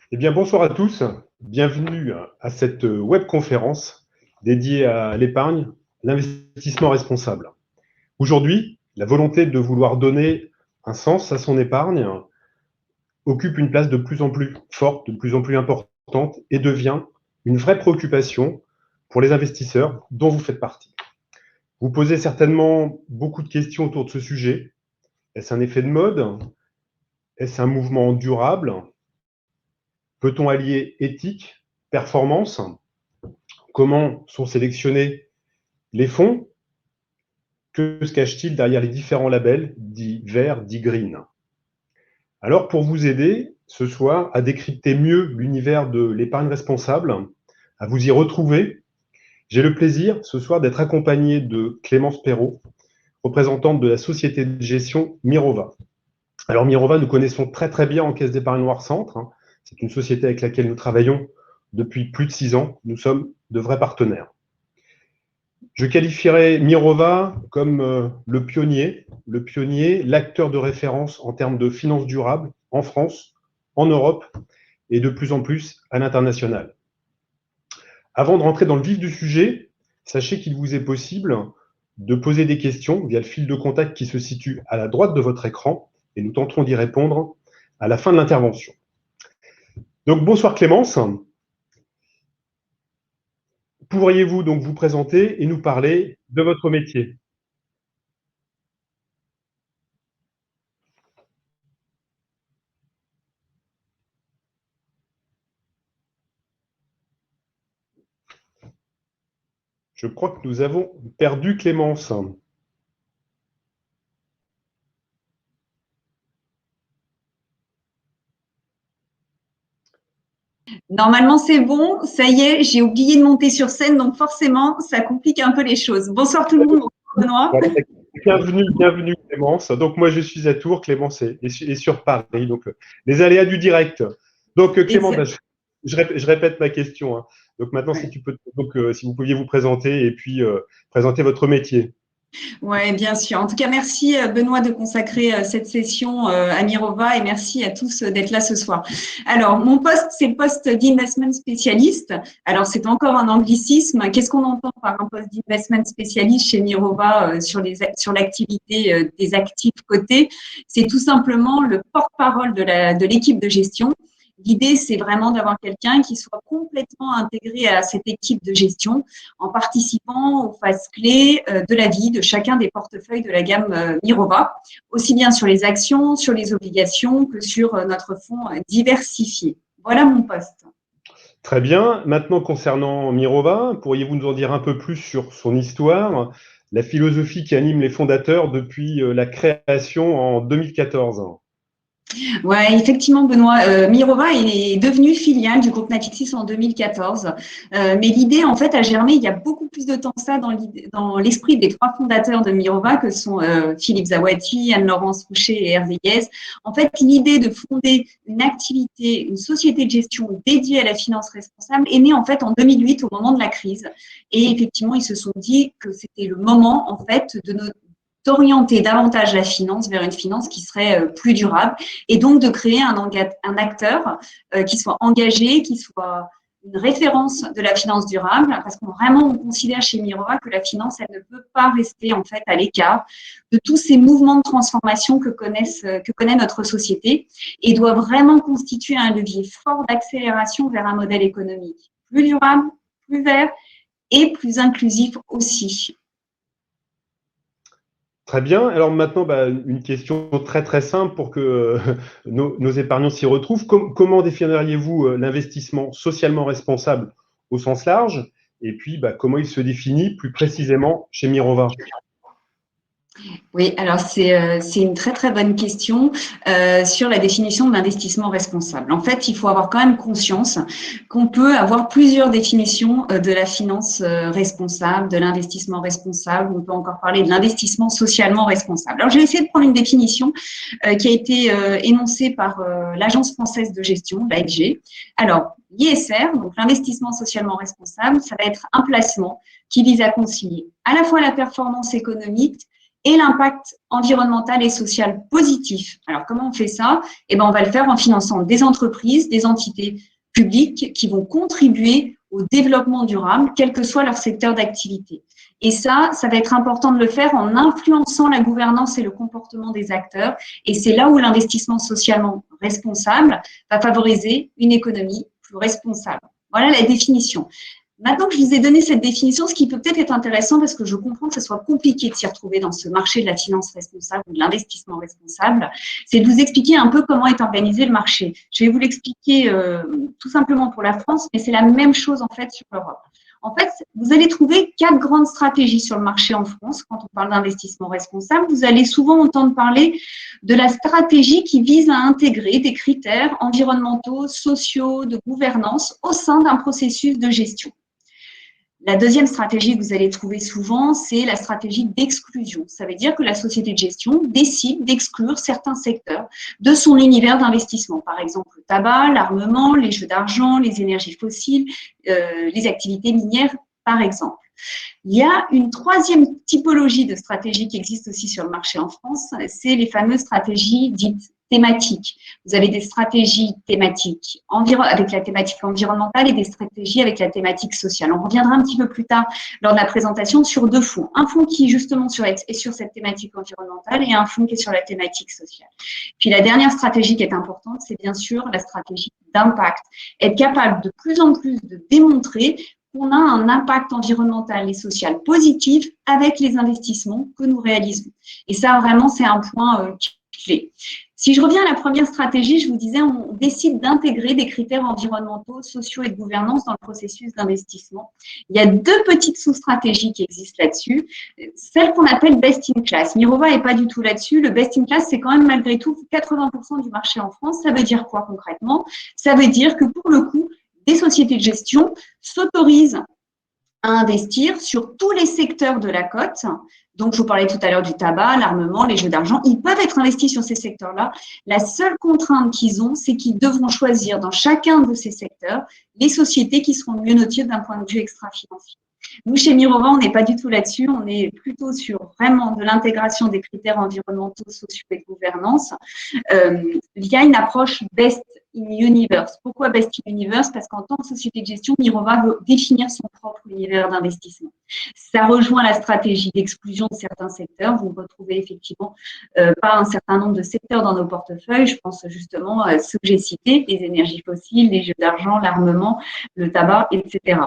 Eh bien, bonsoir à tous. Bienvenue à cette webconférence dédiée à l'épargne, l'investissement responsable. Aujourd'hui, la volonté de vouloir donner un sens à son épargne occupe une place de plus en plus forte, de plus en plus importante et devient une vraie préoccupation pour les investisseurs dont vous faites partie. Vous posez certainement beaucoup de questions autour de ce sujet. Est-ce un effet de mode? Est-ce un mouvement durable? Peut-on allier éthique, performance? Comment sont sélectionnés les fonds? Que se cache-t-il derrière les différents labels, dits verts, dits green? Alors, pour vous aider ce soir à décrypter mieux l'univers de l'épargne responsable, à vous y retrouver, j'ai le plaisir ce soir d'être accompagné de Clémence Perrault, représentante de la société de gestion Mirova. Alors, Mirova, nous connaissons très très bien en Caisse d'épargne Noir Centre. C'est une société avec laquelle nous travaillons depuis plus de 6 ans. Nous sommes de vrais partenaires. Je qualifierais Mirova comme le pionnier, l'acteur de référence en termes de finances durables en France, en Europe et de plus en plus à l'international. Avant de rentrer dans le vif du sujet, sachez qu'il vous est possible de poser des questions via le fil de contact qui se situe à la droite de votre écran et nous tenterons d'y répondre à la fin de l'intervention. Donc bonsoir Clémence. Pourriez-vous donc vous présenter et nous parler de votre métier? Je crois que nous avons perdu Clémence. Normalement, c'est bon. Ça y est, j'ai oublié de monter sur scène, donc forcément, ça complique un peu les choses. Bonsoir tout le monde. Bonsoir Benoît. Bienvenue Clémence. Donc moi je suis à Tours, Clémence est sur Paris. Donc les aléas du direct. Donc Clémence, je répète ma question. Donc maintenant si tu peux, si vous pouviez vous présenter et puis présenter votre métier. Oui, bien sûr. En tout cas, merci Benoît de consacrer cette session à Mirova et merci à tous d'être là ce soir. Alors, mon poste, c'est le poste d'investment spécialiste. Alors, c'est encore un anglicisme. Qu'est-ce qu'on entend par un poste d'investment spécialiste chez Mirova sur l'activité des actifs cotés? C'est tout simplement le porte-parole de l'équipe de gestion. L'idée, c'est vraiment d'avoir quelqu'un qui soit complètement intégré à cette équipe de gestion en participant aux phases clés de la vie de chacun des portefeuilles de la gamme Mirova, aussi bien sur les actions, sur les obligations que sur notre fonds diversifié. Voilà mon poste. Très bien. Maintenant, concernant Mirova, pourriez-vous nous en dire un peu plus sur son histoire, la philosophie qui anime les fondateurs depuis la création en 2014? Ouais, effectivement, Benoît, Mirova est devenue filiale du groupe Natixis en 2014. Mais l'idée, en fait, a germé il y a beaucoup plus de temps que ça dans l'esprit des trois fondateurs de Mirova, que sont Philippe Zawati, Anne-Laurence Fouché et Hervé Guez. En fait, l'idée de fonder une activité, une société de gestion dédiée à la finance responsable est née en fait en 2008 au moment de la crise. Et effectivement, ils se sont dit que c'était le moment, en fait, d'orienter davantage la finance vers une finance qui serait plus durable et donc de créer un acteur qui soit engagé, qui soit une référence de la finance durable, parce qu'on vraiment on considère chez Mirova que la finance, elle ne peut pas rester en fait à l'écart de tous ces mouvements de transformation que connaît notre société et doit vraiment constituer un levier fort d'accélération vers un modèle économique plus durable, plus vert et plus inclusif aussi. Très bien. Alors maintenant, une question très très simple pour que nos épargnants s'y retrouvent. Comment définiriez-vous l'investissement socialement responsable au sens large? Et puis, comment il se définit plus précisément chez Mirova? Oui, alors c'est une très très bonne question sur la définition de l'investissement responsable. En fait, il faut avoir quand même conscience qu'on peut avoir plusieurs définitions de la finance responsable, de l'investissement responsable. On peut encore parler de l'investissement socialement responsable. Alors, je vais essayer de prendre une définition qui a été énoncée par l'Agence française de gestion, l'AFG. Alors, l'ISR, donc l'investissement socialement responsable, ça va être un placement qui vise à concilier à la fois la performance économique et l'impact environnemental et social positif. Alors, comment on fait ça? Eh bien, on va le faire en finançant des entreprises, des entités publiques qui vont contribuer au développement durable, quel que soit leur secteur d'activité. Et ça va être important de le faire en influençant la gouvernance et le comportement des acteurs. Et c'est là où l'investissement socialement responsable va favoriser une économie plus responsable. Voilà la définition. Maintenant que je vous ai donné cette définition, ce qui peut peut-être être intéressant, parce que je comprends que ce soit compliqué de s'y retrouver dans ce marché de la finance responsable ou de l'investissement responsable, c'est de vous expliquer un peu comment est organisé le marché. Je vais vous l'expliquer tout simplement pour la France, mais c'est la même chose en fait sur l'Europe. En fait, vous allez trouver 4 grandes stratégies sur le marché en France. Quand on parle d'investissement responsable, vous allez souvent entendre parler de la stratégie qui vise à intégrer des critères environnementaux, sociaux, de gouvernance au sein d'un processus de gestion. La deuxième stratégie que vous allez trouver souvent, c'est la stratégie d'exclusion. Ça veut dire que la société de gestion décide d'exclure certains secteurs de son univers d'investissement. Par exemple, le tabac, l'armement, les jeux d'argent, les énergies fossiles, les activités minières, par exemple. Il y a une troisième typologie de stratégie qui existe aussi sur le marché en France, c'est les fameuses stratégies dites thématiques. Vous avez des stratégies thématiques avec la thématique environnementale et des stratégies avec la thématique sociale. On reviendra un petit peu plus tard lors de la présentation sur 2 fonds. Un fonds qui justement est sur cette thématique environnementale et un fonds qui est sur la thématique sociale. Puis la dernière stratégie qui est importante, c'est bien sûr la stratégie d'impact. Être capable de plus en plus de démontrer qu'on a un impact environnemental et social positif avec les investissements que nous réalisons. Et ça, vraiment, c'est un point clé. Si je reviens à la première stratégie, je vous disais, on décide d'intégrer des critères environnementaux, sociaux et de gouvernance dans le processus d'investissement. Il y a 2 petites sous-stratégies qui existent là-dessus. Celle qu'on appelle best in class. Mirova n'est pas du tout là-dessus. Le best in class, c'est quand même malgré tout 80% du marché en France. Ça veut dire quoi concrètement? Ça veut dire que pour le coup, des sociétés de gestion s'autorisent à investir sur tous les secteurs de la cote. Donc, je vous parlais tout à l'heure du tabac, l'armement, les jeux d'argent. Ils peuvent être investis sur ces secteurs-là. La seule contrainte qu'ils ont, c'est qu'ils devront choisir dans chacun de ces secteurs les sociétés qui seront le mieux notées d'un point de vue extra-financier. Nous, chez Mirova, on n'est pas du tout là-dessus. On est plutôt sur vraiment de l'intégration des critères environnementaux, sociaux et de gouvernance via une approche best in universe. Pourquoi best in universe? Parce qu'en tant que société de gestion, Mirova veut définir son propre univers d'investissement. Ça rejoint la stratégie d'exclusion de certains secteurs. Vous retrouvez effectivement pas un certain nombre de secteurs dans nos portefeuilles. Je pense justement à ceux que j'ai cités, les énergies fossiles, les jeux d'argent, l'armement, le tabac, etc.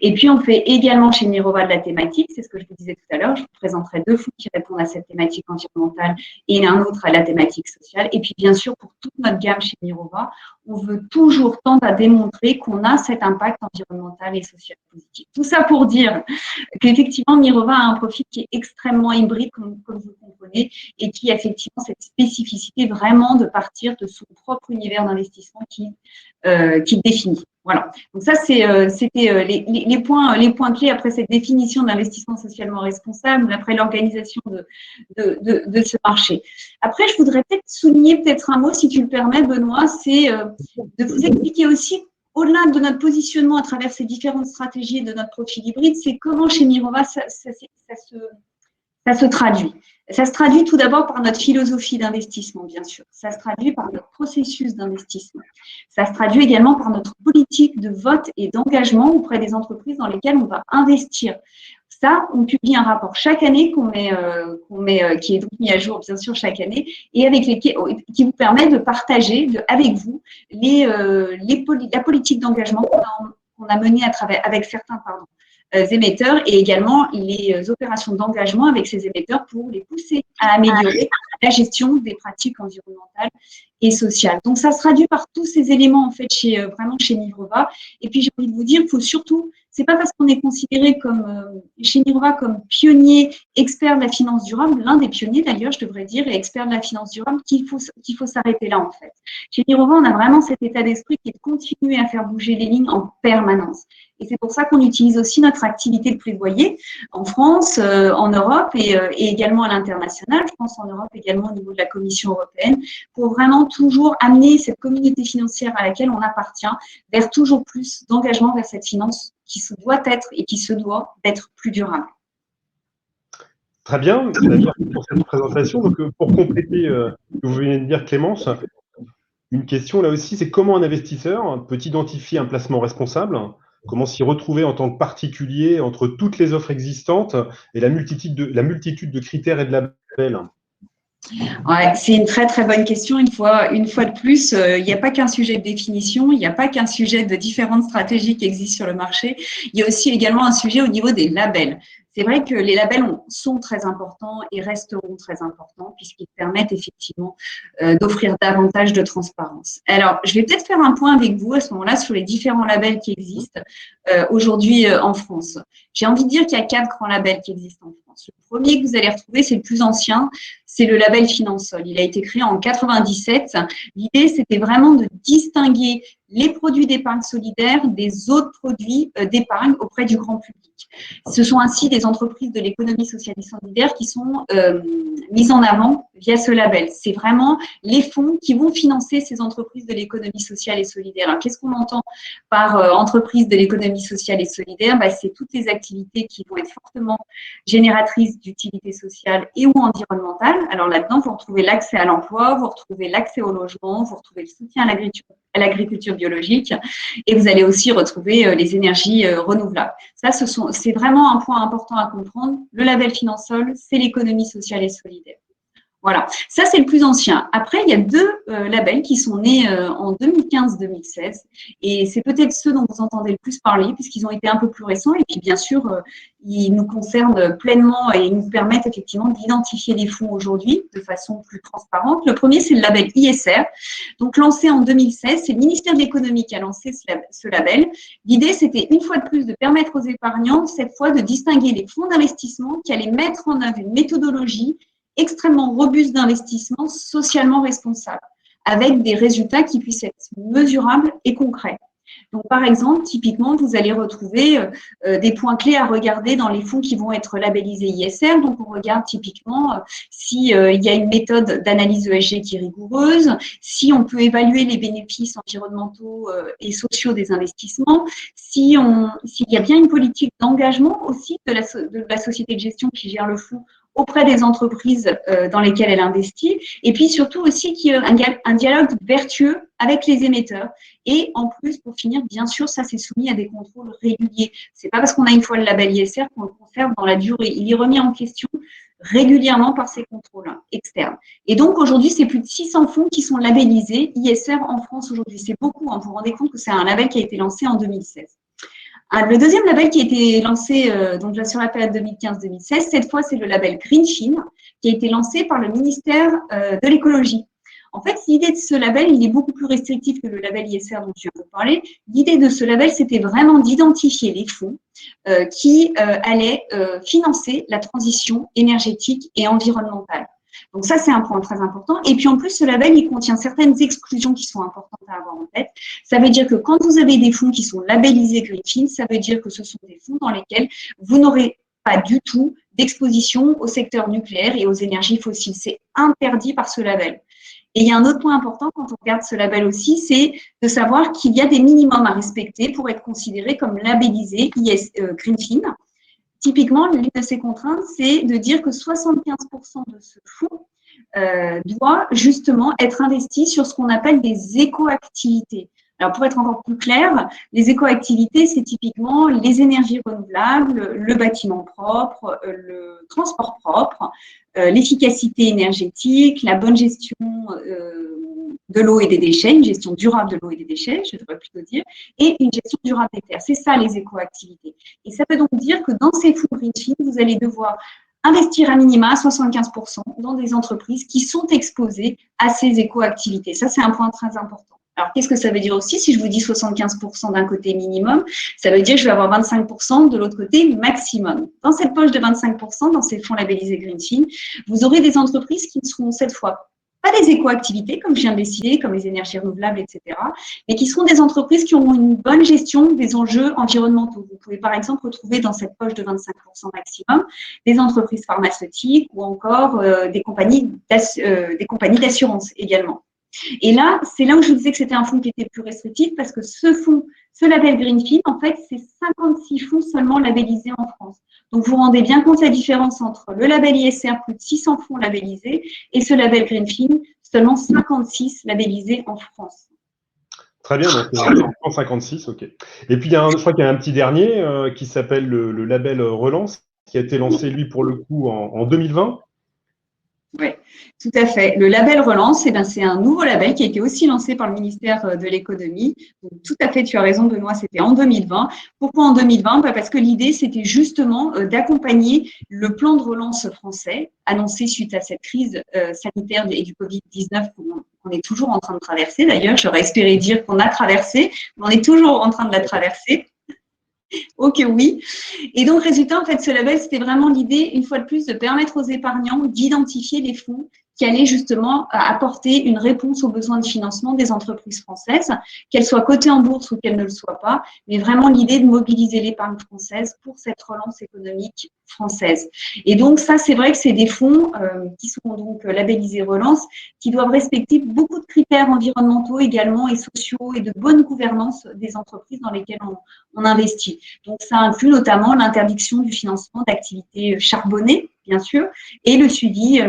Et puis, on fait également chez Mirova de la thématique. C'est ce que je vous disais tout à l'heure. Je vous présenterai 2 fonds qui répondent à cette thématique environnementale et un autre à la thématique sociale. Et puis, bien sûr, pour toute notre gamme chez Mirova, on veut toujours tendre à démontrer qu'on a cet impact environnemental et social positif. Tout ça pour dire qu'effectivement, Mirova a un profil qui est extrêmement hybride, comme vous le comprenez, et qui a effectivement cette spécificité vraiment de partir de son propre univers d'investissement qui définit. Voilà. Donc ça, c'était les points clés après cette définition d'investissement socialement responsable, après l'organisation de ce marché. Après, je voudrais peut-être souligner un mot, si tu le permets, Benoît, c'est de vous expliquer aussi, au-delà de notre positionnement à travers ces différentes stratégies de notre profil hybride, c'est comment chez Mirova ça se traduit. Ça se traduit tout d'abord par notre philosophie d'investissement, bien sûr. Ça se traduit par notre processus d'investissement. Ça se traduit également par notre politique de vote et d'engagement auprès des entreprises dans lesquelles on va investir. Ça, on publie un rapport chaque année qui est donc mis à jour, bien sûr, chaque année, et qui vous permet de partager avec vous la politique d'engagement qu'on a menée avec certains émetteurs et également les opérations d'engagement avec ces émetteurs pour les pousser à améliorer la gestion des pratiques environnementales et sociales. Donc, ça se traduit par tous ces éléments, en fait, vraiment chez Mirova. Et puis, j'ai envie de vous dire, il faut surtout, c'est pas parce qu'on est considéré chez Mirova comme pionnier, expert de la finance durable, l'un des pionniers d'ailleurs, je devrais dire, et expert de la finance durable, qu'il faut s'arrêter là, en fait. Chez Mirova, on a vraiment cet état d'esprit qui est de continuer à faire bouger les lignes en permanence. Et c'est pour ça qu'on utilise aussi notre activité de plaidoyer en France, en Europe et également à l'international. Je pense en Europe également au niveau de la Commission européenne pour vraiment toujours amener cette communauté financière à laquelle on appartient vers toujours plus d'engagement vers cette finance qui se doit être et qui se doit d'être plus durable. Très bien, merci pour cette présentation. Donc, pour compléter ce que vous venez de dire, Clémence, une question là aussi, c'est comment un investisseur peut identifier un placement responsable? Comment s'y retrouver en tant que particulier entre toutes les offres existantes et la multitude de critères et de labels? Ouais, c'est une très très bonne question. Une fois de plus, il n'y a pas qu'un sujet de définition, il n'y a pas qu'un sujet de différentes stratégies qui existent sur le marché. Il y a aussi également un sujet au niveau des labels. C'est vrai que les labels sont très importants et resteront très importants puisqu'ils permettent effectivement d'offrir davantage de transparence. Alors, je vais peut-être faire un point avec vous à ce moment-là sur les différents labels qui existent aujourd'hui en France. J'ai envie de dire qu'il y a 4 grands labels qui existent en France. Le premier que vous allez retrouver, c'est le plus ancien, c'est le label Finansol. Il a été créé en 97. L'idée, c'était vraiment de distinguer les produits d'épargne solidaire des autres produits d'épargne auprès du grand public. Ce sont ainsi des entreprises de l'économie sociale et solidaire qui sont mises en avant via ce label. C'est vraiment les fonds qui vont financer ces entreprises de l'économie sociale et solidaire. Alors, qu'est-ce qu'on entend par entreprise de l'économie sociale et solidaire? C'est toutes les activités qui vont être fortement génératrices d'utilité sociale et ou environnementale. Alors là-dedans, vous retrouvez l'accès à l'emploi, vous retrouvez l'accès au logement, vous retrouvez le soutien à l'agriculture biologique et vous allez aussi retrouver les énergies renouvelables. Ça, c'est vraiment un point important à comprendre. Le label Finansol, c'est l'économie sociale et solidaire. Voilà, ça c'est le plus ancien. Après, il y a 2 labels qui sont nés en 2015-2016 et c'est peut-être ceux dont vous entendez le plus parler puisqu'ils ont été un peu plus récents et puis bien sûr, ils nous concernent pleinement et ils nous permettent effectivement d'identifier les fonds aujourd'hui de façon plus transparente. Le premier, c'est le label ISR, donc lancé en 2016. C'est le ministère de l'Économie qui a lancé ce label. L'idée, c'était une fois de plus de permettre aux épargnants, cette fois, de distinguer les fonds d'investissement qui allaient mettre en œuvre une méthodologie extrêmement robuste d'investissement socialement responsable, avec des résultats qui puissent être mesurables et concrets. Donc, par exemple, typiquement, vous allez retrouver des points clés à regarder dans les fonds qui vont être labellisés ISR. Donc, on regarde typiquement s'il y a une méthode d'analyse ESG qui est rigoureuse, si on peut évaluer les bénéfices environnementaux et sociaux des investissements, s'il y a bien une politique d'engagement aussi de la société de gestion qui gère le fonds auprès des entreprises dans lesquelles elle investit, et puis surtout aussi qu'il y ait un dialogue vertueux avec les émetteurs. Et en plus, pour finir, bien sûr, ça c'est soumis à des contrôles réguliers. C'est pas parce qu'on a une fois le label ISR qu'on le conserve dans la durée. Il est remis en question régulièrement par ces contrôles externes. Et donc aujourd'hui, c'est plus de 600 fonds qui sont labellisés ISR en France aujourd'hui. C'est beaucoup, hein. Vous vous rendez compte que c'est un label qui a été lancé en 2016. Le deuxième label qui a été lancé donc là, sur la période 2015-2016, cette fois, c'est le label Greenfin, qui a été lancé par le ministère de l'écologie. En fait, l'idée de ce label, il est beaucoup plus restrictif que le label ISR dont tu viens de parler. L'idée de ce label, c'était vraiment d'identifier les fonds qui allaient financer la transition énergétique et environnementale. Donc ça, c'est un point très important. Et puis en plus, ce label, il contient certaines exclusions qui sont importantes à avoir en tête. Ça veut dire que quand vous avez des fonds qui sont labellisés Greenfin, ça veut dire que ce sont des fonds dans lesquels vous n'aurez pas du tout d'exposition au secteur nucléaire et aux énergies fossiles. C'est interdit par ce label. Et il y a un autre point important quand on regarde ce label aussi, c'est de savoir qu'il y a des minimums à respecter pour être considéré comme labellisé Greenfin. Typiquement, l'une de ces contraintes, c'est de dire que 75% de ce fonds doit justement être investi sur ce qu'on appelle des éco-activités. Alors, pour être encore plus clair, les éco-activités, c'est typiquement les énergies renouvelables, le bâtiment propre, le transport propre, l'efficacité énergétique, la bonne gestion de l'eau et des déchets, une gestion durable de l'eau et des déchets, je devrais plutôt dire, et une gestion durable des terres. C'est ça, les éco-activités. Et ça veut donc dire que dans ces fonds Greenfin, vous allez devoir investir à minima à 75% dans des entreprises qui sont exposées à ces éco-activités. Ça, c'est un point très important. Alors, qu'est-ce que ça veut dire aussi? Si je vous dis 75% d'un côté minimum, ça veut dire que je vais avoir 25% de l'autre côté maximum. Dans cette poche de 25%, dans ces fonds labellisés Greenfin, vous aurez des entreprises qui ne seront cette fois pas des éco-activités, comme je viens de les citer, comme les énergies renouvelables, etc., mais qui seront des entreprises qui auront une bonne gestion des enjeux environnementaux. Vous pouvez par exemple retrouver dans cette poche de 25% maximum des entreprises pharmaceutiques ou encore des compagnies d'assurance également. Et là, c'est là où je vous disais que c'était un fonds qui était plus restrictif parce que ce fonds, ce label Greenfin, en fait, c'est 56 fonds seulement labellisés en France. Donc, vous vous rendez bien compte de la différence entre le label ISR, plus de 600 fonds labellisés, et ce label Greenfin, seulement 56 labellisés en France. Très bien, donc 156, ok. Et puis, je crois qu'il y a un petit dernier qui s'appelle le label Relance, qui a été lancé, lui, pour le coup, en 2020. Oui, tout à fait. Le label Relance, c'est un nouveau label qui a été aussi lancé par le ministère de l'économie. Donc, tout à fait, tu as raison, Benoît, c'était en 2020. Pourquoi en 2020 ? Parce que l'idée, c'était justement d'accompagner le plan de relance français annoncé suite à cette crise sanitaire et du Covid-19 qu'on est toujours en train de traverser. D'ailleurs, j'aurais espéré dire qu'on a traversé, mais on est toujours en train de la traverser. Ok, oui. Et donc, résultat, en fait, ce label, c'était vraiment l'idée, une fois de plus, de permettre aux épargnants d'identifier les fonds qui allaient justement apporter une réponse aux besoins de financement des entreprises françaises, qu'elles soient cotées en bourse ou qu'elles ne le soient pas, mais vraiment l'idée de mobiliser l'épargne française pour cette relance économique française. Et donc, ça, c'est vrai que c'est des fonds qui sont donc labellisés Relance, qui doivent respecter beaucoup de critères environnementaux également et sociaux et de bonne gouvernance des entreprises dans lesquelles on investit. Donc, ça inclut notamment l'interdiction du financement d'activités charbonnées, bien sûr, et le suivi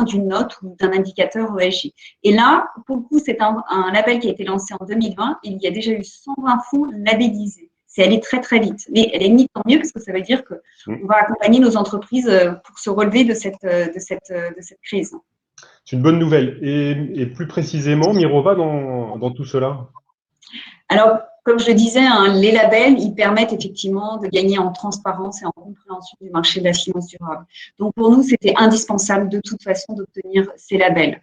d'une note ou d'un indicateur ESG. Et là, pour le coup, c'est un label qui a été lancé en 2020 et il y a déjà eu 120 fonds labellisés. C'est allé très, très vite. Mais elle est limite tant mieux parce que ça veut dire qu'on va accompagner nos entreprises pour se relever de cette crise. C'est une bonne nouvelle. Et plus précisément, Mirova, dans tout cela? Alors, comme je le disais, les labels, ils permettent effectivement de gagner en transparence et en compréhension du marché de la finance durable. Donc, pour nous, c'était indispensable de toute façon d'obtenir ces labels.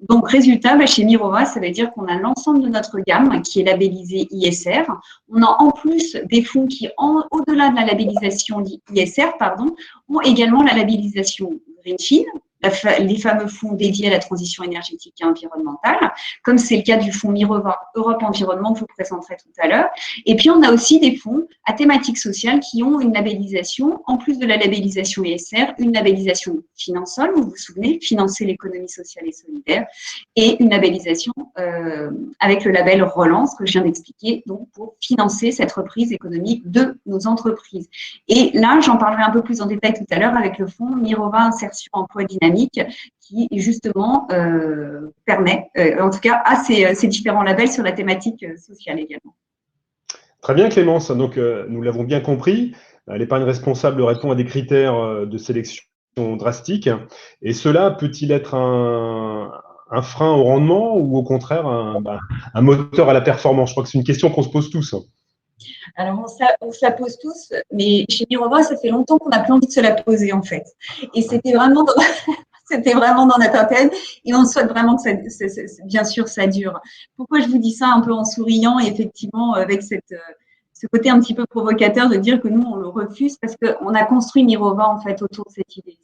Donc, résultat, chez Mirova, ça veut dire qu'on a l'ensemble de notre gamme qui est labellisée ISR. On a en plus des fonds qui, au-delà de la labellisation ISR, ont également la labellisation Greenfin, les fameux fonds dédiés à la transition énergétique et environnementale, comme c'est le cas du fonds Mirova Europe Environnement que je vous présenterai tout à l'heure. Et puis, on a aussi des fonds à thématique sociale qui ont une labellisation, en plus de la labellisation ISR, une labellisation Finansol, vous vous souvenez, financer l'économie sociale et solidaire, et une labellisation avec le label Relance, que je viens d'expliquer, donc pour financer cette reprise économique de nos entreprises. Et là, j'en parlerai un peu plus en détail tout à l'heure avec le fonds Mirova Insertion Emploi Dynamique, qui justement permet, en tout cas, à ces différents labels sur la thématique sociale également. Très bien, Clémence. Donc, nous l'avons bien compris. L'épargne responsable répond à des critères de sélection drastiques. Et cela peut-il être un frein au rendement ou au contraire un moteur à la performance? Je crois que c'est une question qu'on se pose tous. Alors, on se la pose tous, mais chez Mirova, ça fait longtemps qu'on n'a plus envie de se la poser, en fait. Et c'était vraiment dans notre tête et on souhaite vraiment que bien sûr, ça dure. Pourquoi je vous dis ça un peu en souriant et effectivement avec ce côté un petit peu provocateur de dire que nous, on le refuse parce qu'on a construit Mirova, en fait, autour de cette idée.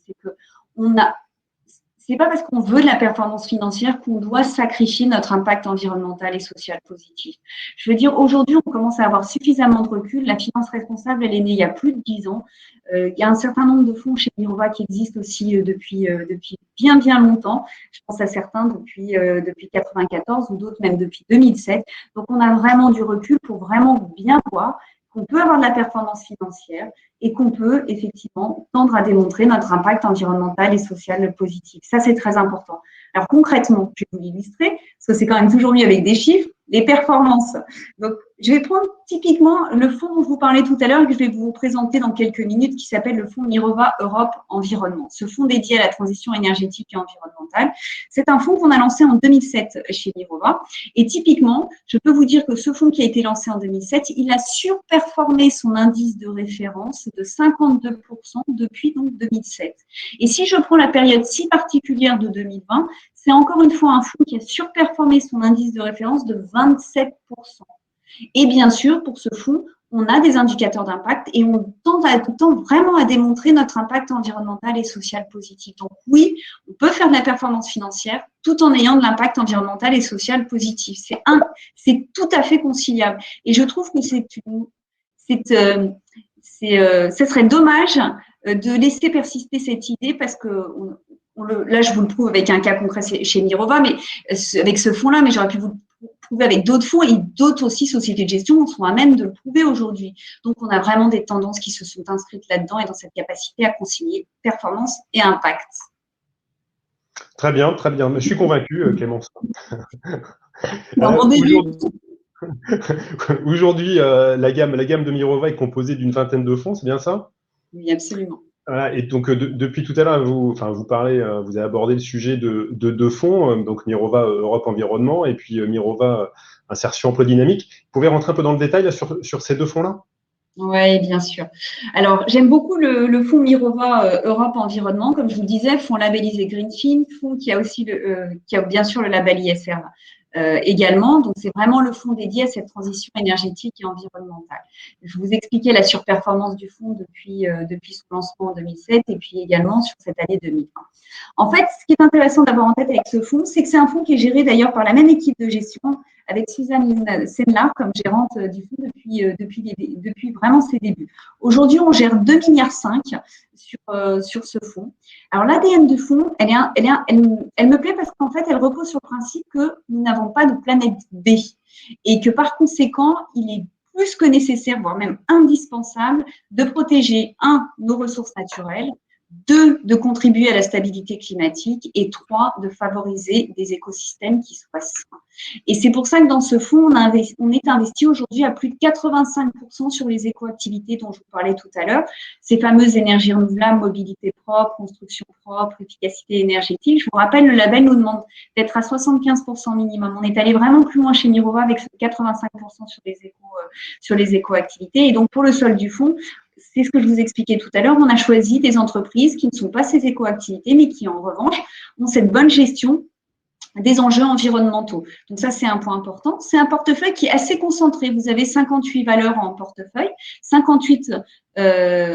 C'est pas parce qu'on veut de la performance financière qu'on doit sacrifier notre impact environnemental et social positif. Je veux dire, aujourd'hui, on commence à avoir suffisamment de recul. La finance responsable, elle est née il y a plus de 10 ans. Il y a un certain nombre de fonds chez Mirova qui existent aussi depuis bien, bien longtemps. Je pense à certains depuis 1994 ou d'autres même depuis 2007. Donc, on a vraiment du recul pour vraiment bien voir qu'on peut avoir de la performance financière et qu'on peut effectivement tendre à démontrer notre impact environnemental et social positif. Ça, c'est très important. Alors concrètement, je vais vous l'illustrer, parce que c'est quand même toujours mieux avec des chiffres, les performances. Donc, je vais prendre typiquement le fonds dont je vous parlais tout à l'heure, que je vais vous présenter dans quelques minutes, qui s'appelle le fonds Mirova Europe Environnement. Ce fonds dédié à la transition énergétique et environnementale, c'est un fonds qu'on a lancé en 2007 chez Mirova. Et typiquement, je peux vous dire que ce fonds qui a été lancé en 2007, il a surperformé son indice de référence de 52% depuis donc 2007. Et si je prends la période si particulière de 2020, c'est encore une fois un fonds qui a surperformé son indice de référence de 27%. Et bien sûr, pour ce fonds, on a des indicateurs d'impact et on tend vraiment à démontrer notre impact environnemental et social positif. Donc oui, on peut faire de la performance financière tout en ayant de l'impact environnemental et social positif. C'est tout à fait conciliable. Et je trouve que ce serait dommage de laisser persister cette idée parce que là, je vous le prouve avec un cas concret chez Mirova, mais avec ce fonds-là, mais j'aurais pu vous prouvé avec d'autres fonds et d'autres aussi sociétés de gestion sont à même de le prouver aujourd'hui. Donc, on a vraiment des tendances qui se sont inscrites là-dedans et dans cette capacité à concilier performance et impact. Très bien, très bien. Je suis convaincu, Clémence. Aujourd'hui, la gamme de Mirova est composée d'une vingtaine de fonds, c'est bien ça? Oui, absolument. Voilà, et donc, depuis tout à l'heure, vous parlez, vous avez abordé le sujet de deux fonds, donc Mirova Europe Environnement et puis Mirova Insertion Emploi Dynamique. Vous pouvez rentrer un peu dans le détail là, sur ces deux fonds-là? Oui, bien sûr. Alors, j'aime beaucoup le fonds Mirova Europe Environnement, comme je vous le disais, fonds labellisé Greenfin, fonds qui a aussi qui a bien sûr le label ISR également. Donc, c'est vraiment le fonds dédié à cette transition énergétique et environnementale. Je vous expliquais la surperformance du fonds depuis son lancement en 2007 et puis également sur cette année 2020. En fait, ce qui est intéressant d'avoir en tête avec ce fonds, c'est que c'est un fonds qui est géré d'ailleurs par la même équipe de gestion, avec Suzanne Senlar comme gérante du fonds depuis vraiment ses débuts. Aujourd'hui, on gère 2,5 milliards sur ce fonds. Alors, l'ADN du fonds, elle me plaît parce qu'en fait, elle repose sur le principe que nous n'avons pas de planète B et que par conséquent, il est plus que nécessaire, voire même indispensable, de protéger, nos ressources naturelles, 2, de contribuer à la stabilité climatique et 3, de favoriser des écosystèmes qui soient sains. Et c'est pour ça que dans ce fonds, on est investi aujourd'hui à plus de 85% sur les éco-activités dont je vous parlais tout à l'heure, ces fameuses énergies renouvelables, mobilité propre, construction propre, efficacité énergétique. Je vous rappelle, le label nous demande d'être à 75% minimum. On est allé vraiment plus loin chez Mirova avec 85% sur les éco-activités. Et donc, pour le sol du fonds, c'est ce que je vous expliquais tout à l'heure, on a choisi des entreprises qui ne sont pas ces éco-activités, mais qui, en revanche, ont cette bonne gestion des enjeux environnementaux. Donc ça, c'est un point important. C'est un portefeuille qui est assez concentré. Vous avez 58 valeurs en portefeuille, 58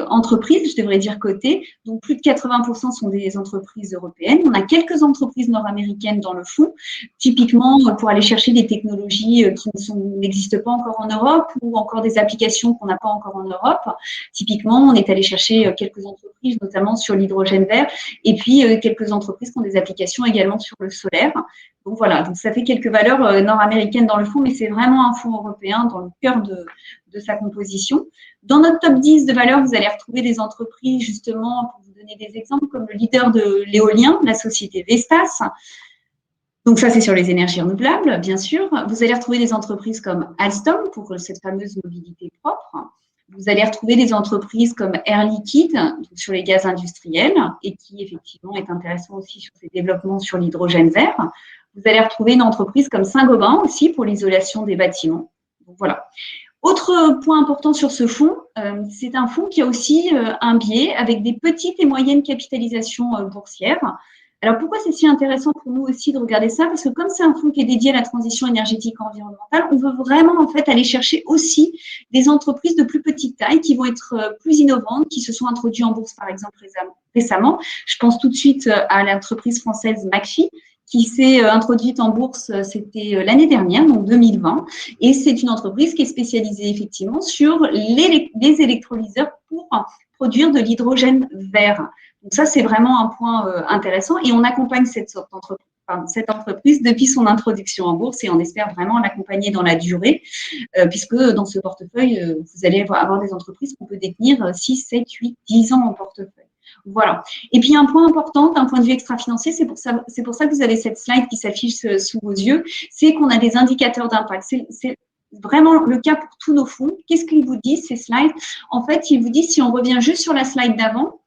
entreprises, je devrais dire cotées. Donc plus de 80% sont des entreprises européennes. On a quelques entreprises nord-américaines dans le fonds, typiquement pour aller chercher des technologies qui n'existent pas encore en Europe ou encore des applications qu'on n'a pas encore en Europe. Typiquement, on est allé chercher quelques entreprises, notamment sur l'hydrogène vert, et puis quelques entreprises qui ont des applications également sur le solaire. Donc voilà, donc ça fait quelques valeurs nord-américaines dans le fonds, mais c'est vraiment un fonds européen dans le cœur de sa composition. Dans notre top 10 de valeurs, vous allez retrouver des entreprises, justement, pour vous donner des exemples, comme le leader de l'éolien, la société Vestas. Donc ça, c'est sur les énergies renouvelables, bien sûr. Vous allez retrouver des entreprises comme Alstom, pour cette fameuse mobilité propre. Vous allez retrouver des entreprises comme Air Liquide sur les gaz industriels et qui, effectivement, est intéressant aussi sur ses développements sur l'hydrogène vert. Vous allez retrouver une entreprise comme Saint-Gobain aussi pour l'isolation des bâtiments. Donc, voilà. Autre point important sur ce fonds, c'est un fonds qui a aussi un biais avec des petites et moyennes capitalisations boursières. Alors, pourquoi c'est si intéressant pour nous aussi de regarder ça? Parce que comme c'est un fonds qui est dédié à la transition énergétique et environnementale, on veut vraiment en fait aller chercher aussi des entreprises de plus petite taille qui vont être plus innovantes, qui se sont introduites en bourse par exemple récemment. Je pense tout de suite à l'entreprise française McPhy, qui s'est introduite en bourse, c'était l'année dernière, donc 2020. Et c'est une entreprise qui est spécialisée effectivement sur les électrolyseurs pour produire de l'hydrogène vert. Donc ça, c'est vraiment un point intéressant. Et on accompagne cette entreprise depuis son introduction en bourse et on espère vraiment l'accompagner dans la durée, puisque dans ce portefeuille, vous allez avoir des entreprises qu'on peut détenir 6, 7, 8, 10 ans en portefeuille. Voilà. Et puis, un point important d'un point de vue extra-financier, c'est pour ça que vous avez cette slide qui s'affiche sous vos yeux, c'est qu'on a des indicateurs d'impact. C'est vraiment le cas pour tous nos fonds. Qu'est-ce qu'ils vous disent, ces slides? En fait, ils vous disent, si on revient juste sur la slide d'avant,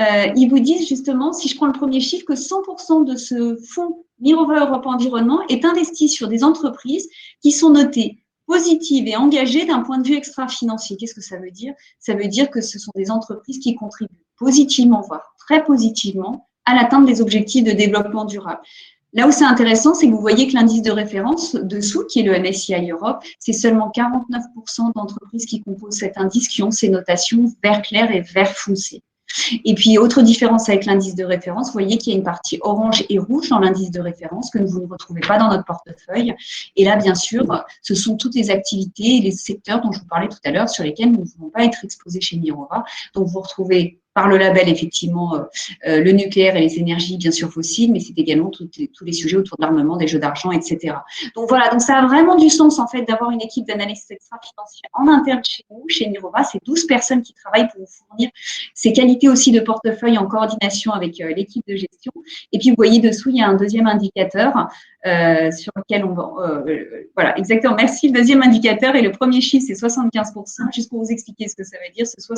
ils vous disent justement, si je prends le premier chiffre, que 100% de ce fonds Mirova Europe Environnement est investi sur des entreprises qui sont notées positives et engagées d'un point de vue extra-financier. Qu'est-ce que ça veut dire? Ça veut dire que ce sont des entreprises qui contribuent positivement, voire très positivement, à l'atteinte des objectifs de développement durable. Là où c'est intéressant, c'est que vous voyez que l'indice de référence dessous, qui est le MSCI Europe, c'est seulement 49% d'entreprises qui composent cet indice qui ont ces notations vert clair et vert foncé. Et puis, autre différence avec l'indice de référence, vous voyez qu'il y a une partie orange et rouge dans l'indice de référence que vous ne retrouvez pas dans notre portefeuille. Et là, bien sûr, ce sont toutes les activités et les secteurs dont je vous parlais tout à l'heure sur lesquels nous ne pouvons pas être exposés chez Mirova. Donc, vous retrouvez par le label, effectivement, le nucléaire et les énergies, bien sûr, fossiles, mais c'est également tous les sujets autour de l'armement, des jeux d'argent, etc. Donc voilà, donc ça a vraiment du sens, en fait, d'avoir une équipe d'analystes extra-financiers en interne chez nous, chez Mirova. C'est 12 personnes qui travaillent pour vous fournir ces qualités aussi de portefeuille en coordination avec l'équipe de gestion. Et puis, vous voyez dessous, il y a un deuxième indicateur sur lequel on va… voilà, exactement. Merci. Le deuxième indicateur et le premier chiffre, c'est 75%. Juste pour vous expliquer ce que ça veut dire, ce 75%,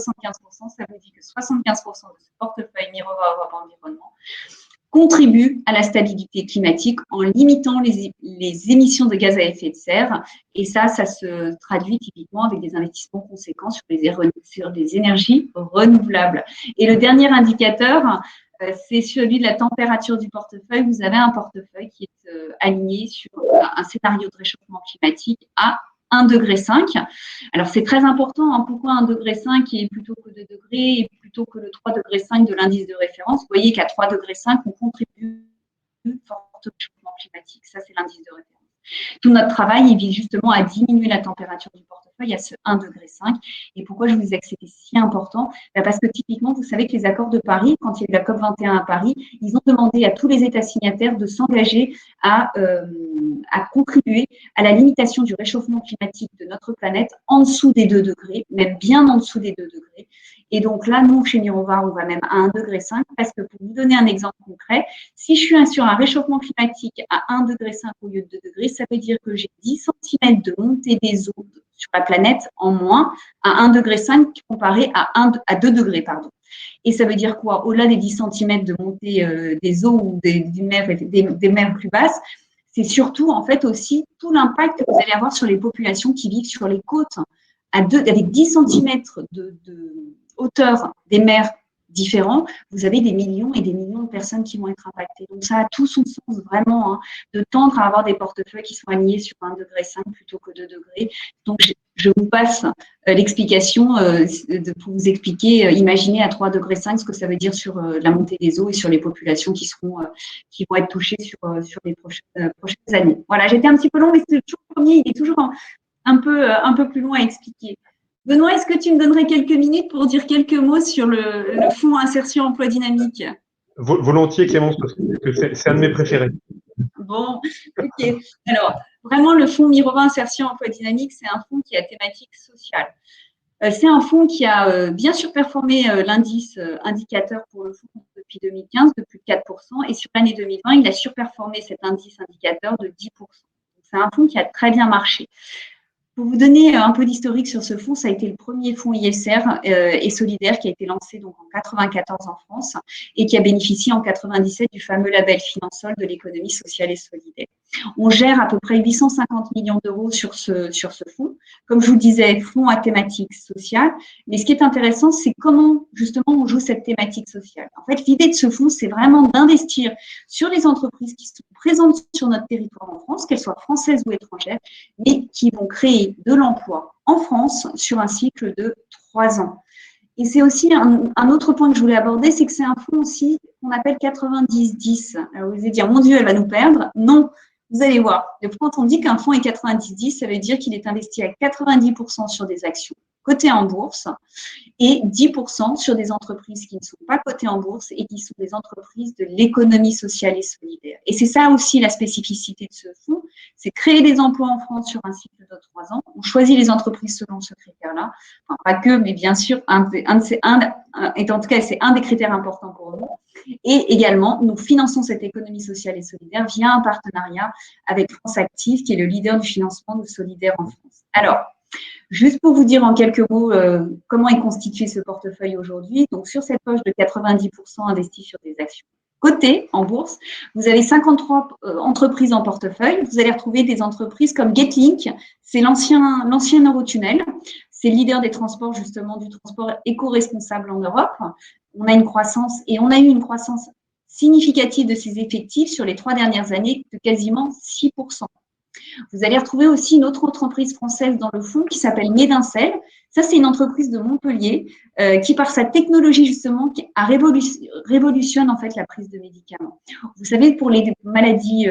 ça veut dire que 75% de ce portefeuille Mirova Europe Environnement contribue à la stabilité climatique en limitant les émissions de gaz à effet de serre. Et ça se traduit typiquement avec des investissements conséquents sur les énergies renouvelables. Et le dernier indicateur, c'est celui de la température du portefeuille. Vous avez un portefeuille qui est aligné sur un scénario de réchauffement climatique à 1,5 degré. Alors, c'est très important. Hein, pourquoi 1,5 degré et plutôt que 2 degrés et plutôt que le 3,5 degré de l'indice de référence? Vous voyez qu'à 3,5 degrés, on contribue fort au réchauffement climatique. Ça, c'est l'indice de référence. Tout notre travail, il vise justement à diminuer la température du portefeuille à ce 1,5 degré. Et pourquoi je vous disais que c'était si important? Parce que typiquement, vous savez que les accords de Paris, quand il y a eu la COP21 à Paris, ils ont demandé à tous les États signataires de s'engager à contribuer à la limitation du réchauffement climatique de notre planète en dessous des 2 degrés, même bien en dessous des 2 degrés. Et donc là, nous, chez Mirova, on va même à 1,5 degré parce que pour vous donner un exemple concret, si je suis sur un réchauffement climatique à 1,5 degré au lieu de 2 degrés, ça veut dire que j'ai 10 cm de montée des eaux sur la planète en moins à 1,5 degré comparé à 2 degrés. Pardon. Et ça veut dire quoi? Au-delà des 10 cm de montée des eaux ou des mers plus basses, c'est surtout en fait aussi tout l'impact que vous allez avoir sur les populations qui vivent sur les côtes avec 10 cm de hauteur des mers différents, vous avez des millions et des millions de personnes qui vont être impactées. Donc, ça a tout son sens vraiment hein, de tendre à avoir des portefeuilles qui sont alignés sur 1,5 degré plutôt que 2 degrés. Donc, je vous passe l'explication pour vous expliquer, imaginez à 3,5 degrés ce que ça veut dire sur la montée des eaux et sur les populations qui vont être touchées sur les prochaines années. Voilà, j'étais un petit peu long, mais c'est toujours le premier, il est toujours un peu plus long à expliquer. Benoît, est-ce que tu me donnerais quelques minutes pour dire quelques mots sur le fonds Insertion Emploi Dynamique? Volontiers, Clémence, parce que c'est un de mes préférés. Bon, ok. Alors, vraiment, le fonds Mirova Insertion Emploi Dynamique, c'est un fonds qui a thématique sociale. C'est un fonds qui a bien surperformé l'indice indicateur pour le fonds depuis 2015 de plus de 4%. Et sur l'année 2020, il a surperformé cet indice indicateur de 10%. C'est un fonds qui a très bien marché. Pour vous donner un peu d'historique sur ce fonds, ça a été le premier fonds ISR et solidaire qui a été lancé donc en 1994 en France et qui a bénéficié en 1997 du fameux label Finansol de l'économie sociale et solidaire. On gère à peu près 850 millions d'euros sur ce fonds. Comme je vous disais, fonds à thématique sociale. Mais ce qui est intéressant, c'est comment justement on joue cette thématique sociale. En fait, l'idée de ce fonds, c'est vraiment d'investir sur les entreprises qui sont présentes sur notre territoire en France, qu'elles soient françaises ou étrangères, mais qui vont créer de l'emploi en France sur un cycle de 3 ans. Et c'est aussi un autre point que je voulais aborder, c'est que c'est un fonds aussi qu'on appelle 90-10. Alors vous allez dire, mon Dieu, elle va nous perdre. Non, vous allez voir. Quand on dit qu'un fonds est 90-10, ça veut dire qu'il est investi à 90% sur des actions cotées en bourse et 10% sur des entreprises qui ne sont pas cotées en bourse et qui sont des entreprises de l'économie sociale et solidaire. Et c'est ça aussi la spécificité de ce fonds, c'est créer des emplois en France sur un cycle de 3 ans. On choisit les entreprises selon ce critère-là. Enfin, pas que, mais bien sûr, et en tout cas, c'est un des critères importants pour nous. Et également, nous finançons cette économie sociale et solidaire via un partenariat avec France Active, qui est le leader du financement de solidaire en France. Alors, juste pour vous dire en quelques mots comment est constitué ce portefeuille aujourd'hui, donc sur cette poche de 90% investis sur des actions cotées en bourse, vous avez 53 entreprises en portefeuille. Vous allez retrouver des entreprises comme Getlink, c'est l'ancien Eurotunnel, c'est le leader des transports, justement, du transport éco-responsable en Europe. On a eu une croissance significative de ses effectifs sur les 3 dernières années de quasiment 6%. Vous allez retrouver aussi une autre entreprise française dans le fonds qui s'appelle Medincell. Ça, c'est une entreprise de Montpellier qui, par sa technologie, justement, révolutionne en fait la prise de médicaments. Vous savez, pour les maladies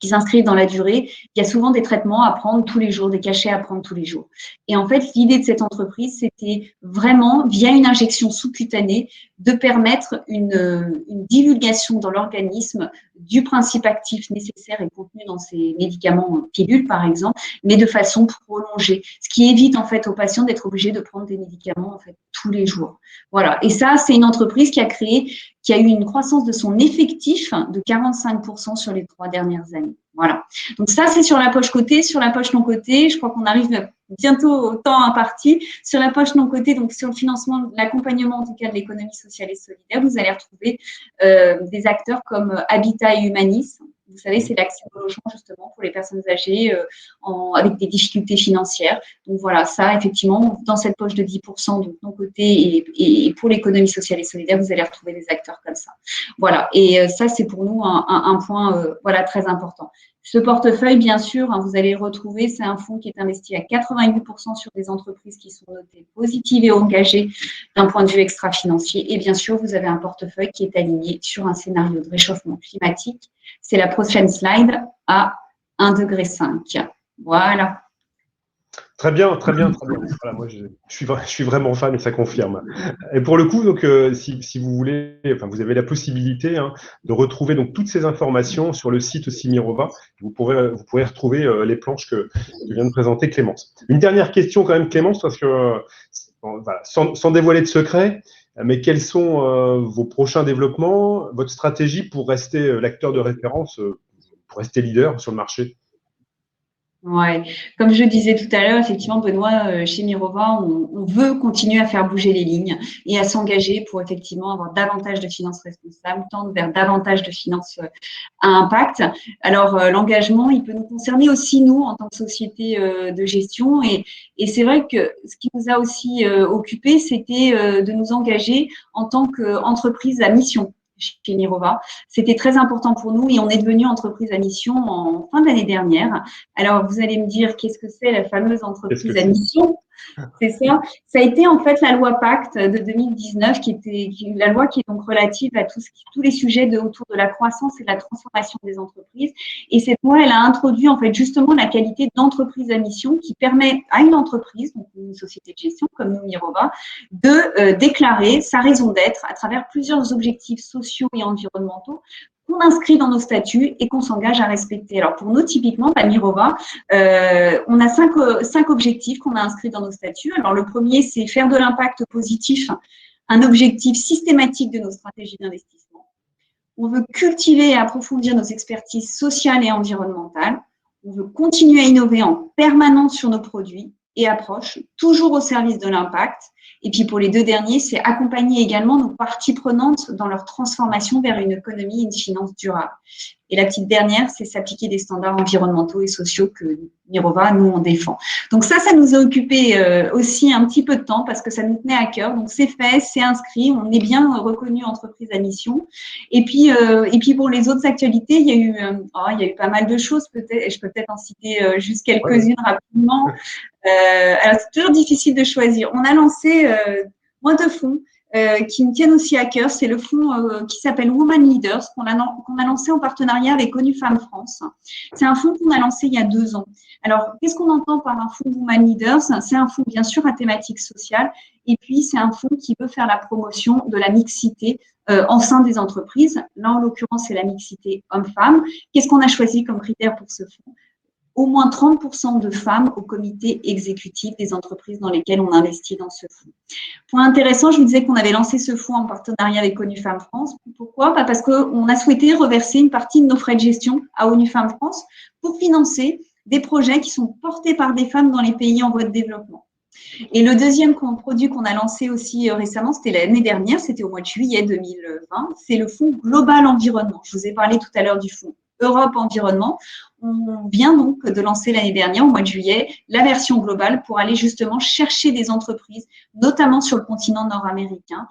qui s'inscrivent dans la durée, il y a souvent des traitements à prendre tous les jours, des cachets à prendre tous les jours. Et en fait, l'idée de cette entreprise, c'était vraiment, via une injection sous-cutanée, de permettre une divulgation dans l'organisme du principe actif nécessaire et contenu dans ces médicaments pilules, par exemple, mais de façon prolongée. Ce qui évite en fait aux patients d'être obligés de prendre des médicaments en fait tous les jours. Voilà. Et ça, c'est une entreprise qui a eu une croissance de son effectif de 45% sur les 3 dernières années. Voilà. Donc ça, c'est sur la poche cotée. Sur la poche non cotée, je crois qu'on arrive bientôt au temps imparti. Sur la poche non cotée, donc sur le financement, l'accompagnement en tout cas de l'économie sociale et solidaire, vous allez retrouver des acteurs comme Habitat et Humanis. Vous savez, c'est l'accès au logement justement pour les personnes âgées avec des difficultés financières. Donc voilà, ça effectivement, dans cette poche de 10%, donc non côté et pour l'économie sociale et solidaire, vous allez retrouver des acteurs comme ça. Voilà, et ça c'est pour nous un point voilà, très important. Ce portefeuille, bien sûr, vous allez le retrouver, c'est un fonds qui est investi à 88% sur des entreprises qui sont notées positives et engagées d'un point de vue extra-financier. Et bien sûr, vous avez un portefeuille qui est aligné sur un scénario de réchauffement climatique. C'est la prochaine slide à 1,5 degré. Voilà. Très bien, très bien, très bien. Voilà, moi, je suis vraiment fan et ça confirme. Et pour le coup, donc, si vous voulez, enfin, vous avez la possibilité de retrouver donc toutes ces informations sur le site aussi Mirova. Vous pourrez retrouver les planches que vient de présenter Clémence. Une dernière question quand même, Clémence, parce que voilà, sans dévoiler de secret, mais quels sont vos prochains développements, votre stratégie pour rester l'acteur de référence, pour rester leader sur le marché? Ouais, comme je disais tout à l'heure, effectivement, Benoît, chez Mirova, on veut continuer à faire bouger les lignes et à s'engager pour effectivement avoir davantage de finances responsables, tendre vers davantage de finances à impact. Alors, l'engagement, il peut nous concerner aussi, nous, en tant que société de gestion. Et c'est vrai que ce qui nous a aussi occupés, c'était de nous engager en tant qu'entreprise à mission chez Mirova. C'était très important pour nous et on est devenu entreprise à mission en fin d'année dernière. Alors, vous allez me dire, qu'est-ce que c'est la fameuse entreprise à mission? C'est ça. Ça a été en fait la loi Pacte de 2019, la loi qui est donc relative à tous les sujets autour de la croissance et de la transformation des entreprises. Et cette loi, elle a introduit en fait justement la qualité d'entreprise à mission qui permet à une entreprise, donc une société de gestion comme nous, Mirova, de déclarer sa raison d'être à travers plusieurs objectifs sociaux et environnementaux qu'on inscrit dans nos statuts et qu'on s'engage à respecter. Alors pour nous, typiquement, à Mirova, on a cinq objectifs qu'on a inscrits dans nos statuts. Alors le premier, c'est faire de l'impact positif un objectif systématique de nos stratégies d'investissement. On veut cultiver et approfondir nos expertises sociales et environnementales. On veut continuer à innover en permanence sur nos produits et approches, toujours au service de l'impact. Et puis pour les deux derniers, c'est accompagner également nos parties prenantes dans leur transformation vers une économie et une finance durable. Et la petite dernière, c'est s'appliquer des standards environnementaux et sociaux que Mirova, nous, on défend. Donc ça nous a occupé aussi un petit peu de temps parce que ça nous tenait à cœur. Donc c'est fait, c'est inscrit, on est bien reconnu entreprise à mission. Et puis pour les autres actualités, il y a eu pas mal de choses peut-être, et je peux peut-être en citer juste quelques-unes rapidement. Alors c'est toujours difficile de choisir. On a lancé moins de fonds qui me tiennent aussi à cœur. C'est le fonds qui s'appelle Women Leaders qu'on a lancé en partenariat avec ONU Femmes France. C'est un fonds qu'on a lancé il y a 2 ans. Alors, qu'est-ce qu'on entend par un fonds Women Leaders? C'est un fonds bien sûr à thématique sociale et puis c'est un fonds qui veut faire la promotion de la mixité en sein des entreprises. Là, en l'occurrence, c'est la mixité homme-femme. Qu'est-ce qu'on a choisi comme critère pour ce fonds? Au moins 30% de femmes au comité exécutif des entreprises dans lesquelles on investit dans ce fonds. Point intéressant, je vous disais qu'on avait lancé ce fonds en partenariat avec ONU Femmes France. Pourquoi? Parce qu'on a souhaité reverser une partie de nos frais de gestion à ONU Femmes France pour financer des projets qui sont portés par des femmes dans les pays en voie de développement. Et le deuxième produit qu'on a lancé aussi récemment, c'était l'année dernière, c'était au mois de juillet 2020, c'est le fonds Global Environnement. Je vous ai parlé tout à l'heure du fonds Europe Environnement. On vient donc de lancer l'année dernière, au mois de juillet, la version globale pour aller justement chercher des entreprises, notamment sur le continent nord-américain,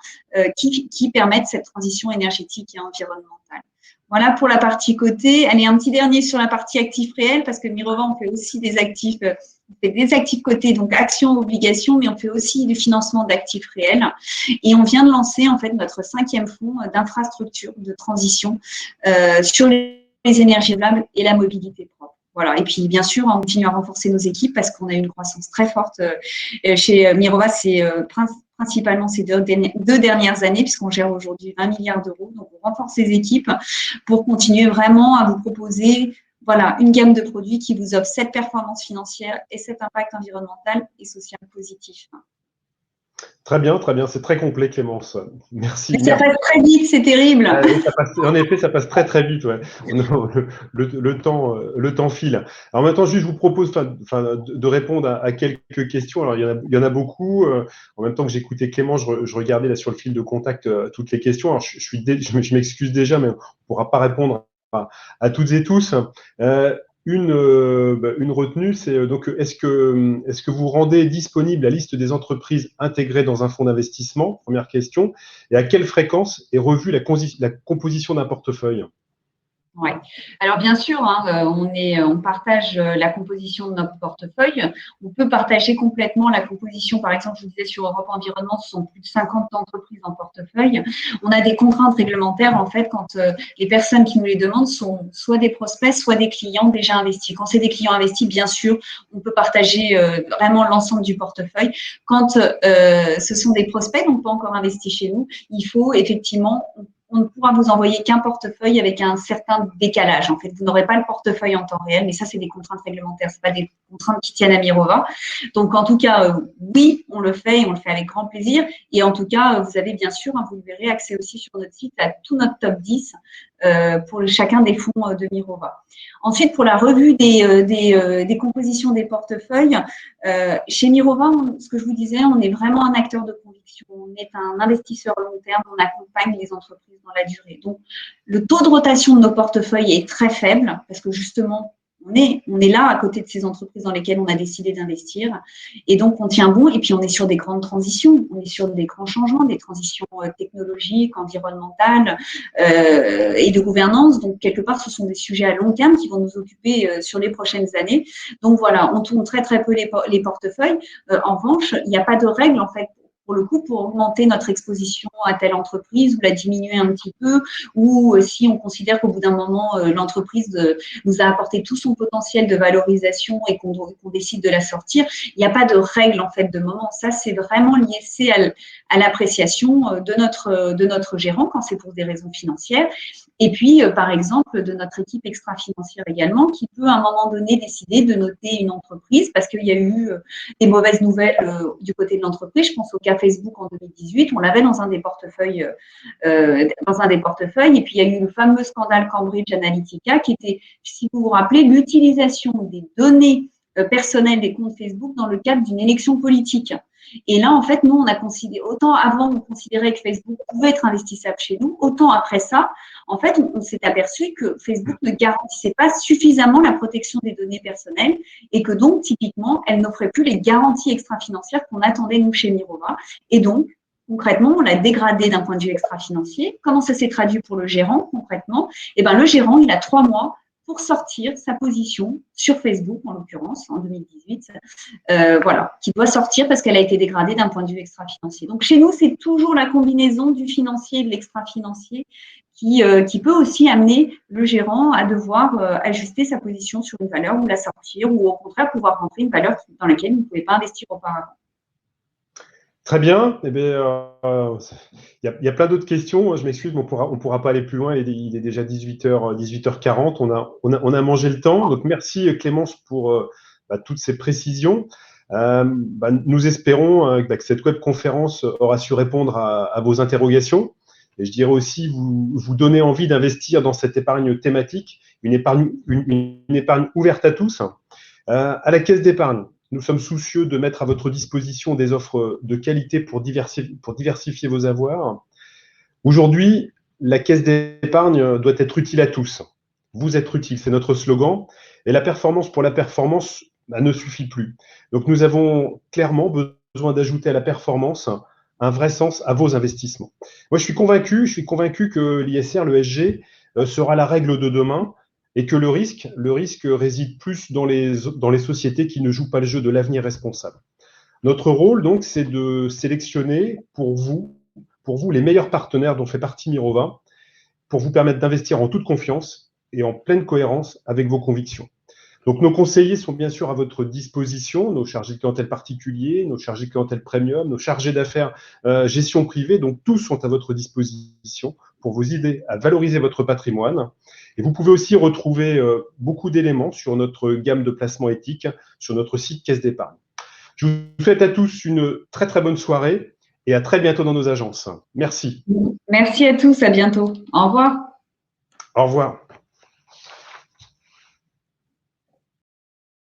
qui permettent cette transition énergétique et environnementale. Voilà pour la partie cotée. Allez, un petit dernier sur la partie actifs réels, parce que Mirova, on fait aussi des actifs, cotés, donc actions, obligations, mais on fait aussi du financement d'actifs réels. Et on vient de lancer en fait notre 5e fonds d'infrastructure de transition sur les les énergies renouvelables et la mobilité propre. Voilà. Et puis, bien sûr, on continue à renforcer nos équipes parce qu'on a une croissance très forte chez Mirova. C'est principalement ces deux dernières années, puisqu'on gère aujourd'hui 20 milliards d'euros. Donc, on renforce les équipes pour continuer vraiment à vous proposer une gamme de produits qui vous offre cette performance financière et cet impact environnemental et social positif. Très bien, c'est très complet, Clémence. Merci. Mais ça passe très vite, c'est terrible. En effet, ça passe très très vite. Ouais. Le temps file. Alors maintenant, juste, je vous propose de répondre à quelques questions. Alors, il y en a beaucoup. En même temps que j'écoutais Clément, je regardais là sur le fil de contact toutes les questions. Alors, je m'excuse déjà, mais on ne pourra pas répondre à toutes et tous. Une retenue, c'est donc est-ce que vous rendez disponible la liste des entreprises intégrées dans un fonds d'investissement? Première question. Et à quelle fréquence est revue la composition d'un portefeuille? Oui. Alors, bien sûr, on partage la composition de notre portefeuille. On peut partager complètement la composition. Par exemple, je vous disais sur Europe Environnement, ce sont plus de 50 entreprises en portefeuille. On a des contraintes réglementaires, en fait, quand les personnes qui nous les demandent sont soit des prospects, soit des clients déjà investis. Quand c'est des clients investis, bien sûr, on peut partager vraiment l'ensemble du portefeuille. Quand ce sont des prospects, donc pas encore investis chez nous, il faut effectivement… On ne pourra vous envoyer qu'un portefeuille avec un certain décalage. En fait, vous n'aurez pas le portefeuille en temps réel, mais ça, c'est des contraintes réglementaires, ce pas des contraintes qui tiennent à Mirova. Donc, en tout cas, oui, on le fait et on le fait avec grand plaisir. Et en tout cas, vous avez bien sûr, vous le verrez, accès aussi sur notre site à tout notre top 10 pour chacun des fonds de Mirova. Ensuite, pour la revue des compositions des portefeuilles, chez Mirova, ce que je vous disais, on est vraiment un acteur de conviction. On est un investisseur long terme. On accompagne les entreprises dans la durée. Donc, le taux de rotation de nos portefeuilles est très faible parce que justement, on est là à côté de ces entreprises dans lesquelles on a décidé d'investir. Et donc, on tient bon. Et puis, on est sur des grandes transitions. On est sur des grands changements, des transitions technologiques, environnementales et de gouvernance. Donc, quelque part, ce sont des sujets à long terme qui vont nous occuper sur les prochaines années. Donc, voilà, on tourne très, très peu les portefeuilles. En revanche, il n'y a pas de règle, en fait, pour le coup, pour augmenter notre exposition à telle entreprise ou la diminuer un petit peu, ou si on considère qu'au bout d'un moment, l'entreprise nous a apporté tout son potentiel de valorisation et qu'on décide de la sortir, il n'y a pas de règle en fait de moment. Ça, c'est vraiment lié à l'appréciation de notre gérant quand c'est pour des raisons financières. Et puis, par exemple, de notre équipe extra-financière également, qui peut à un moment donné décider de noter une entreprise parce qu'il y a eu des mauvaises nouvelles du côté de l'entreprise. Je pense au cas Facebook en 2018, on l'avait dans un des portefeuilles, et puis il y a eu le fameux scandale Cambridge Analytica qui était, si vous vous rappelez, l'utilisation des données personnelles des comptes Facebook dans le cadre d'une élection politique. Et là, en fait, nous, on a considéré, autant avant, on considérait que Facebook pouvait être investissable chez nous, autant après ça, en fait, on s'est aperçu que Facebook ne garantissait pas suffisamment la protection des données personnelles et que donc, typiquement, elle n'offrait plus les garanties extra-financières qu'on attendait, nous, chez Mirova. Et donc, concrètement, on l'a dégradé d'un point de vue extra-financier. Comment ça s'est traduit pour le gérant, concrètement? Eh bien, le gérant, il a 3 mois pour sortir sa position sur Facebook, en l'occurrence, en 2018, qui doit sortir parce qu'elle a été dégradée d'un point de vue extra-financier. Donc, chez nous, c'est toujours la combinaison du financier et de l'extra-financier qui peut aussi amener le gérant à devoir ajuster sa position sur une valeur ou la sortir, ou au contraire, pouvoir rentrer une valeur dans laquelle il ne pouvait pas investir auparavant. Très bien. Eh bien, il y a plein d'autres questions. Je m'excuse, mais on pourra pas aller plus loin. Il est déjà 18h40. On a mangé le temps. Donc, merci Clémence pour toutes ces précisions. Nous espérons que cette webconférence aura su répondre à vos interrogations. Et je dirais aussi vous donner envie d'investir dans cette épargne thématique, une épargne ouverte à tous. À la Caisse d'épargne, nous sommes soucieux de mettre à votre disposition des offres de qualité pour diversifier vos avoirs. Aujourd'hui, la Caisse d'épargne doit être utile à tous. Vous êtes utile, c'est notre slogan. Et la performance pour la performance ne suffit plus. Donc, nous avons clairement besoin d'ajouter à la performance un vrai sens à vos investissements. Moi, je suis convaincu que l'ISR, le SG, sera la règle de demain. Et que le risque réside plus dans les sociétés qui ne jouent pas le jeu de l'avenir responsable. Notre rôle, donc, c'est de sélectionner pour vous les meilleurs partenaires dont fait partie Mirova, pour vous permettre d'investir en toute confiance et en pleine cohérence avec vos convictions. Donc, nos conseillers sont bien sûr à votre disposition, nos chargés de clientèle particuliers, nos chargés de clientèle premium, nos chargés d'affaires gestion privée, donc tous sont à votre disposition pour vous aider à valoriser votre patrimoine. Et vous pouvez aussi retrouver beaucoup d'éléments sur notre gamme de placements éthiques sur notre site Caisse d'épargne. Je vous souhaite à tous une très très bonne soirée et à très bientôt dans nos agences. Merci. Merci à tous, à bientôt. Au revoir. Au revoir.